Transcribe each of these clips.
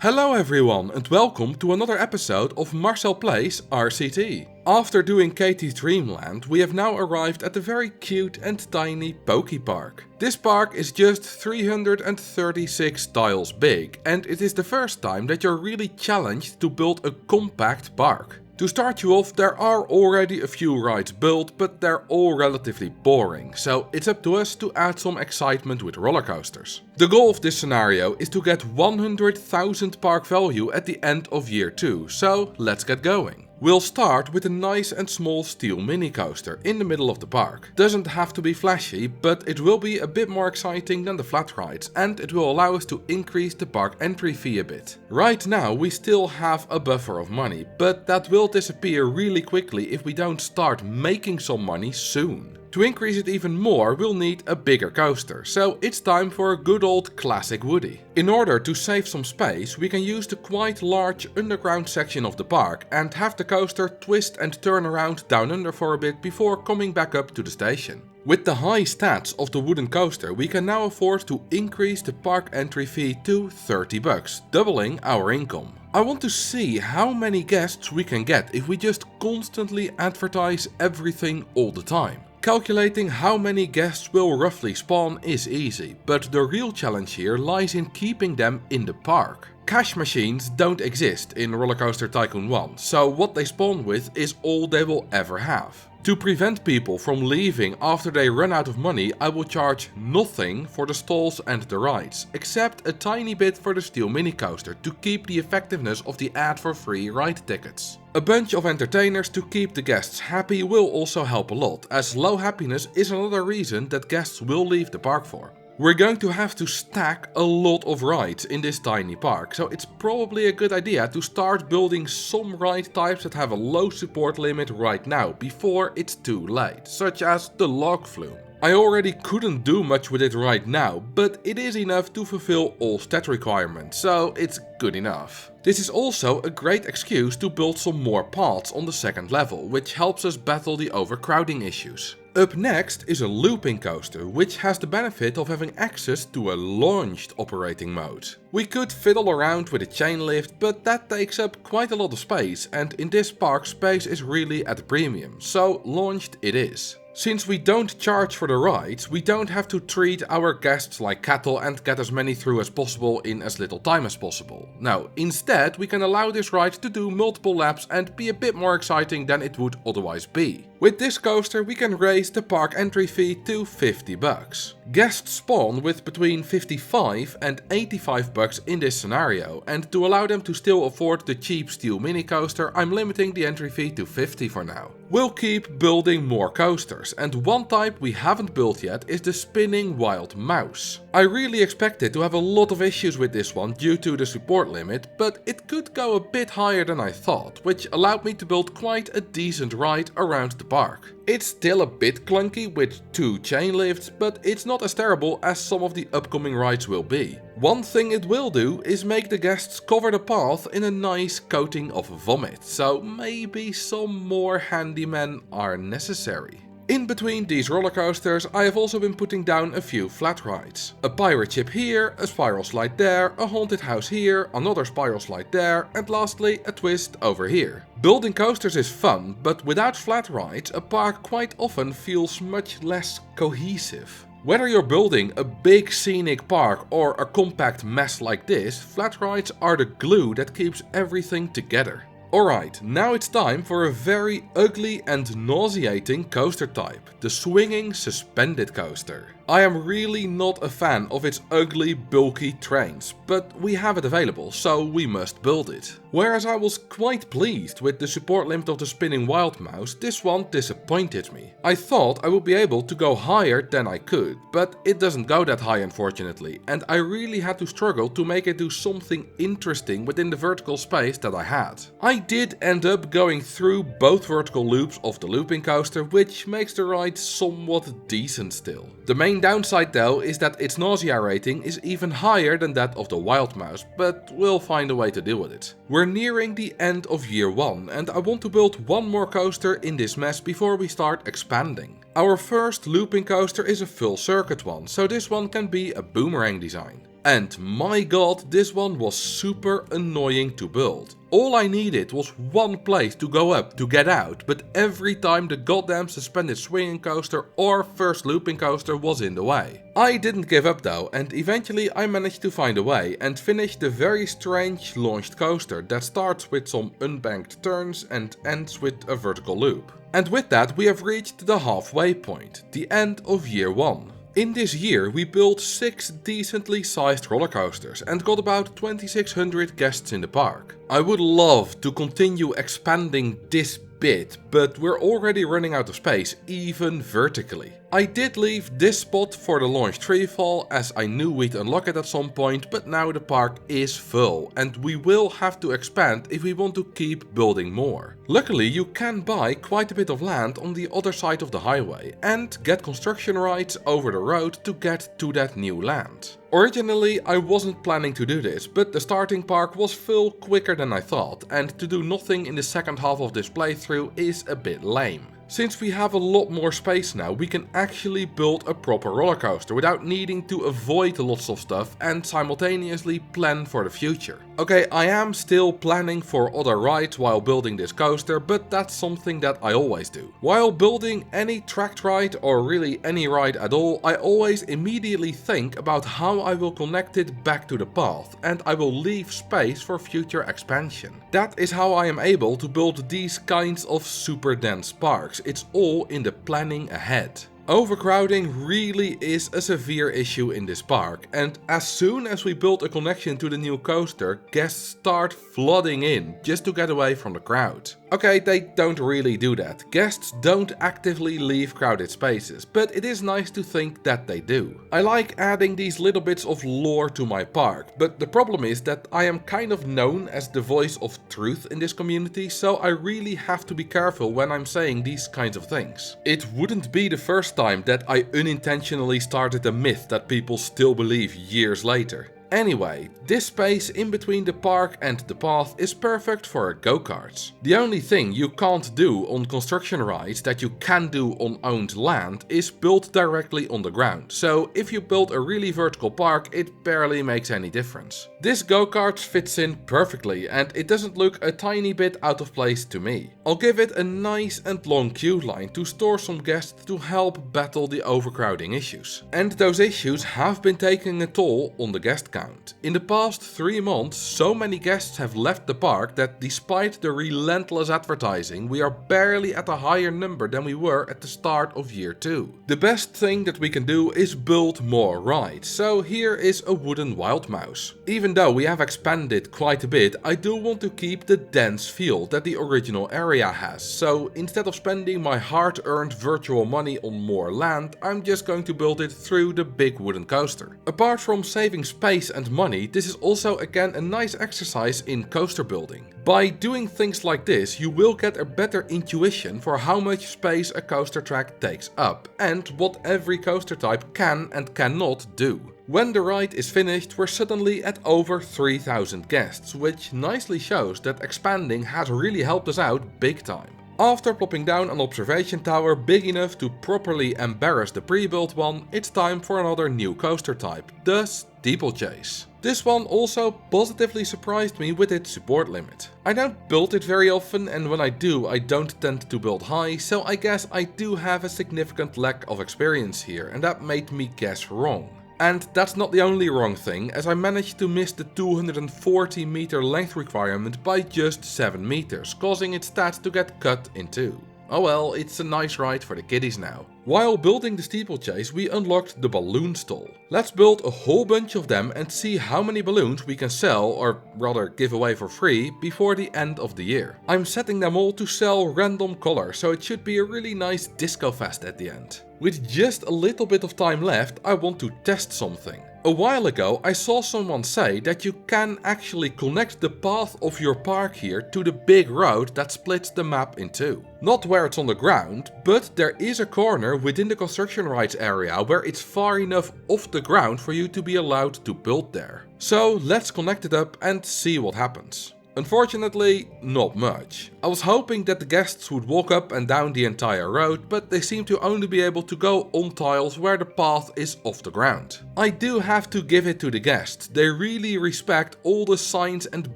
Hello everyone and welcome to another episode of Marcel Plays RCT. After doing Katie's Dreamland, we have now arrived at the very cute and tiny Pokey Park. This park is just 336 tiles big and it is the first time that you're really challenged to build a compact park. To start you off, there are already a few rides built, but they're all relatively boring, so it's up to us to add some excitement with roller coasters. The goal of this scenario is to get 100,000 park value at the end of year 2, so let's get going. We'll start with a nice and small steel mini coaster in the middle of the park. Doesn't have to be flashy, but it will be a bit more exciting than the flat rides and it will allow us to increase the park entry fee a bit. Right now we still have a buffer of money, but that will disappear really quickly if we don't start making some money soon. To increase it even more, we'll need a bigger coaster, so it's time for a good old classic Woody. In order to save some space, we can use the quite large underground section of the park and have the coaster twist and turn around down under for a bit before coming back up to the station. With the high stats of the wooden coaster, we can now afford to increase the park entry fee to $30, doubling our income. I want to see how many guests we can get if we just constantly advertise everything all the time. Calculating how many guests will roughly spawn is easy, but the real challenge here lies in keeping them in the park. Cash machines don't exist in Roller Coaster Tycoon 1, so what they spawn with is all they will ever have. To prevent people from leaving after they run out of money, I will charge nothing for the stalls and the rides, except a tiny bit for the steel mini coaster to keep the effectiveness of the ad for free ride tickets. A bunch of entertainers to keep the guests happy will also help a lot, as low happiness is another reason that guests will leave the park for. We're going to have to stack a lot of rides in this tiny park, so it's probably a good idea to start building some ride types that have a low support limit right now, before it's too late, such as the log flume. I already couldn't do much with it right now, but it is enough to fulfill all stat requirements, so it's good enough. This is also a great excuse to build some more paths on the second level, which helps us battle the overcrowding issues. Up next is a looping coaster, which has the benefit of having access to a launched operating mode. We could fiddle around with a chain lift, but that takes up quite a lot of space, and in this park space is really at a premium, so launched it is. Since we don't charge for the rides, we don't have to treat our guests like cattle and get as many through as possible in as little time as possible. No, instead we can allow this ride to do multiple laps and be a bit more exciting than it would otherwise be. With this coaster we can raise the park entry fee to $50. Guests spawn with between $55 and $85 in this scenario, and to allow them to still afford the cheap steel mini coaster, I'm limiting the entry fee to $50 for now. We'll keep building more coasters, and one type we haven't built yet is the spinning wild mouse. I really expected to have a lot of issues with this one due to the support limit, but it could go a bit higher than I thought, which allowed me to build quite a decent ride around the park. It's still a bit clunky with 2 chain lifts, but it's not as terrible as some of the upcoming rides will be. One thing it will do is make the guests cover the path in a nice coating of vomit, so maybe some more handymen are necessary. In between these roller coasters, I have also been putting down a few flat rides. A pirate ship here, a spiral slide there, a haunted house here, another spiral slide there, and lastly a twist over here. Building coasters is fun, but without flat rides, a park quite often feels much less cohesive. Whether you're building a big scenic park or a compact mess like this, flat rides are the glue that keeps everything together. Alright, now it's time for a very ugly and nauseating coaster type, the swinging suspended coaster. I am really not a fan of its ugly, bulky trains, but we have it available, so we must build it. Whereas I was quite pleased with the support limit of the spinning wild mouse, this one disappointed me. I thought I would be able to go higher than I could, but it doesn't go that high unfortunately, and I really had to struggle to make it do something interesting within the vertical space that I had. I did end up going through both vertical loops of the looping coaster, which makes the ride somewhat decent still. The main downside though is that its nausea rating is even higher than that of the wild mouse, but we'll find a way to deal with it. We're nearing the end of year 1 and I want to build one more coaster in this mess before we start expanding. Our first looping coaster is a full circuit one, so this one can be a boomerang design. And my god, this one was super annoying to build. All I needed was one place to go up to get out, but every time the goddamn suspended swinging coaster or first looping coaster was in the way. I didn't give up though, and eventually I managed to find a way and finish the very strange launched coaster that starts with some unbanked turns and ends with a vertical loop. And with that we have reached the halfway point, the end of year 1. In this year we built 6 decently sized roller coasters and got about 2600 guests in the park. I would love to continue expanding this bit, but we're already running out of space, even vertically. I did leave this spot for the launch treefall as I knew we'd unlock it at some point, but now the park is full and we will have to expand if we want to keep building more. Luckily you can buy quite a bit of land on the other side of the highway and get construction rights over the road to get to that new land. Originally I wasn't planning to do this, but the starting park was full quicker than I thought, and to do nothing in the second half of this playthrough is a bit lame. Since we have a lot more space now, we can actually build a proper roller coaster without needing to avoid lots of stuff and simultaneously plan for the future. Okay, I am still planning for other rides while building this coaster, but that's something that I always do. While building any tracked ride or really any ride at all, I always immediately think about how I will connect it back to the path, and I will leave space for future expansion. That is how I am able to build these kinds of super dense parks. It's all in the planning ahead. Overcrowding really is a severe issue in this park, and as soon as we build a connection to the new coaster, guests start flooding in just to get away from the crowd. Okay, they don't really do that. Guests don't actively leave crowded spaces, but it is nice to think that they do. I like adding these little bits of lore to my park, but the problem is that I am kind of known as the voice of truth in this community, so I really have to be careful when I'm saying these kinds of things. It wouldn't be the first time that I unintentionally started a myth that people still believe years later. Anyway, this space in between the park and the path is perfect for go-karts. The only thing you can't do on construction rides that you can do on owned land is build directly on the ground, so if you build a really vertical park it barely makes any difference. This go-kart fits in perfectly and it doesn't look a tiny bit out of place to me. I'll give it a nice and long queue line to store some guests to help battle the overcrowding issues. And those issues have been taking a toll on the guest count. In the past 3 months, so many guests have left the park that despite the relentless advertising, we are barely at a higher number than we were at the start of year 2. The best thing that we can do is build more rides, so here is a wooden wild mouse. Even though we have expanded quite a bit, I do want to keep the dense feel that the original area has, so instead of spending my hard-earned virtual money on more land, I'm just going to build it through the big wooden coaster. Apart from saving space and money, this is also again a nice exercise in coaster building. By doing things like this, you will get a better intuition for how much space a coaster track takes up and what every coaster type can and cannot do. When the ride is finished, we're suddenly at over 3000 guests, which nicely shows that expanding has really helped us out big time. After plopping down an observation tower big enough to properly embarrass the pre-built one, it's time for another new coaster type, the steeplechase. This one also positively surprised me with its support limit. I don't build it very often, and when I do, I don't tend to build high, so I guess I do have a significant lack of experience here, and that made me guess wrong. And that's not the only wrong thing, as I managed to miss the 240 meter length requirement by just 7 meters, causing its stats to get cut in 2. Oh well, it's a nice ride for the kiddies now. While building the steeplechase, we unlocked the balloon stall. Let's build a whole bunch of them and see how many balloons we can sell, or rather give away for free, before the end of the year. I'm setting them all to sell random color, so it should be a really nice disco fest at the end. With just a little bit of time left, I want to test something. A while ago I saw someone say that you can actually connect the path of your park here to the big road that splits the map in 2. Not where it's on the ground, but there is a corner within the construction rights area where it's far enough off the ground for you to be allowed to build there. So let's connect it up and see what happens. Unfortunately, not much. I was hoping that the guests would walk up and down the entire road, but they seem to only be able to go on tiles where the path is off the ground. I do have to give it to the guests, they really respect all the signs and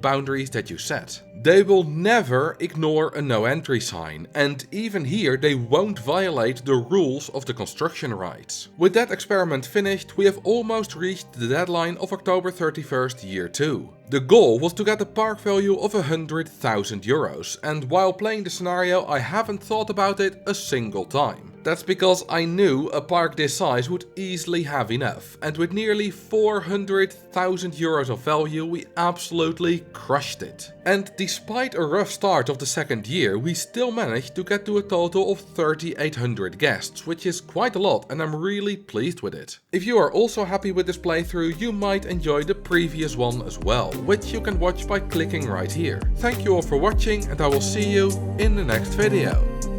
boundaries that you set. They will never ignore a no entry sign, and even here they won't violate the rules of the construction rights. With that experiment finished, we have almost reached the deadline of October 31st, year 2. The goal was to get a park value of 100,000 euros, and while playing the scenario I haven't thought about it a single time. That's because I knew a park this size would easily have enough, and with nearly 400,000 euros of value we absolutely crushed it. And despite a rough start of the second year, we still managed to get to a total of 3,800 guests, which is quite a lot and I'm really pleased with it. If you are also happy with this playthrough, you might enjoy the previous one as well, which you can watch by clicking right here. Thank you all for watching and I will see you in the next video.